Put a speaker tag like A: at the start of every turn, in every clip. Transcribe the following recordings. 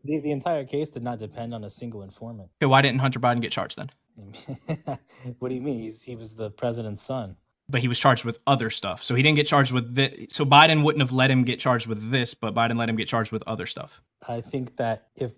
A: The entire case did not depend on a single informant.
B: Okay, why didn't Hunter Biden get charged then?
A: What do you mean? He was the president's son.
B: But he was charged with other stuff. So he didn't get charged with this. So Biden wouldn't have let him get charged with this, but Biden let him get charged with other stuff.
A: I think that if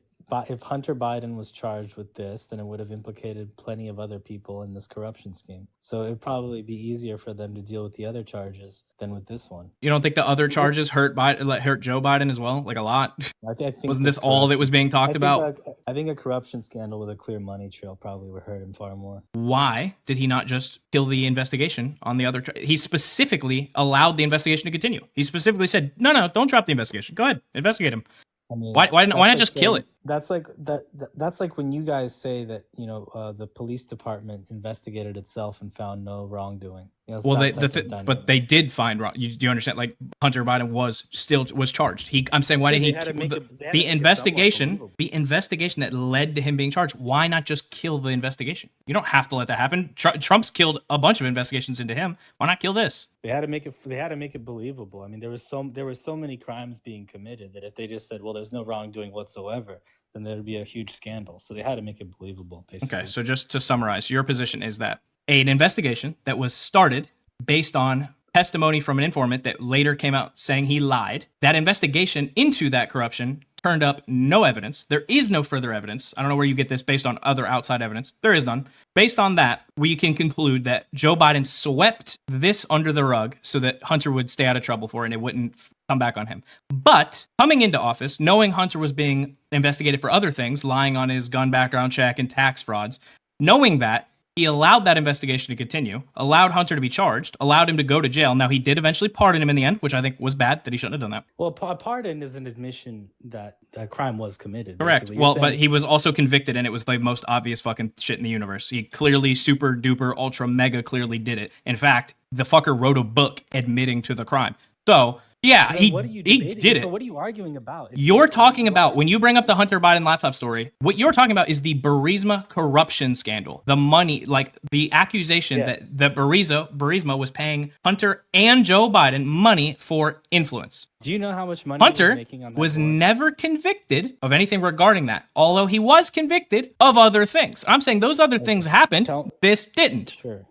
A: Hunter Biden was charged with this, then it would have implicated plenty of other people in this corruption scheme. So it'd probably be easier for them to deal with the other charges than with this one.
B: You don't think the other charges hurt Joe Biden as well, like a lot?
A: I think
B: Wasn't this all that was being talked about?
A: I think a corruption scandal with a clear money trail probably would hurt him far more.
B: Why did he not just kill the investigation on the other? He specifically allowed the investigation to continue. He specifically said, no, don't drop the investigation. Go ahead, investigate him.
A: I mean,
B: why not just kill it?
A: That's like that's like when you guys say that the police department investigated itself and found no wrongdoing.
B: Well, but they did find wrong. Do you understand? Like Hunter Biden was charged. I'm saying why didn't the investigation that led to him being charged? Why not just kill the investigation? You don't have to let that happen. Trump's killed a bunch of investigations into him. Why not kill this?
A: They had to make it believable. I mean, there were so many crimes being committed that if they just said, well, there's no wrongdoing whatsoever, then there'd be a huge scandal. So they had to make it believable, basically.
B: Okay, so just to summarize, your position is that an investigation that was started based on testimony from an informant that later came out saying he lied, that investigation into that corruption turned up no evidence. There is no further evidence. I don't know where you get this based on other outside evidence. There is none. Based on that, we can conclude that Joe Biden swept this under the rug so that Hunter would stay out of trouble for it and it wouldn't come back on him. But coming into office, knowing Hunter was being investigated for other things, lying on his gun background check and tax frauds, knowing that, he allowed that investigation to continue, allowed Hunter to be charged, allowed him to go to jail. Now, he did eventually pardon him in the end, which I think was bad, that he shouldn't have done that.
A: Well, pardon is an admission that a crime was committed.
B: Correct. Well, but he was also convicted, and it was the most obvious fucking shit in the universe. He clearly, super duper, ultra mega clearly did it. In fact, the fucker wrote a book admitting to the crime. So, yeah, he did it.
A: So what are you arguing about?
B: You're talking about, when you bring up the Hunter Biden laptop story, what you're talking about is the Burisma corruption scandal. The money, like the accusation that Burisma was paying Hunter and Joe Biden money for influence.
A: Do you know how much money
B: Hunter
A: he was making on that
B: was
A: board?
B: never convicted of anything regarding that, although he was convicted of other things. I'm saying those other things happened. This didn't.
A: Sure.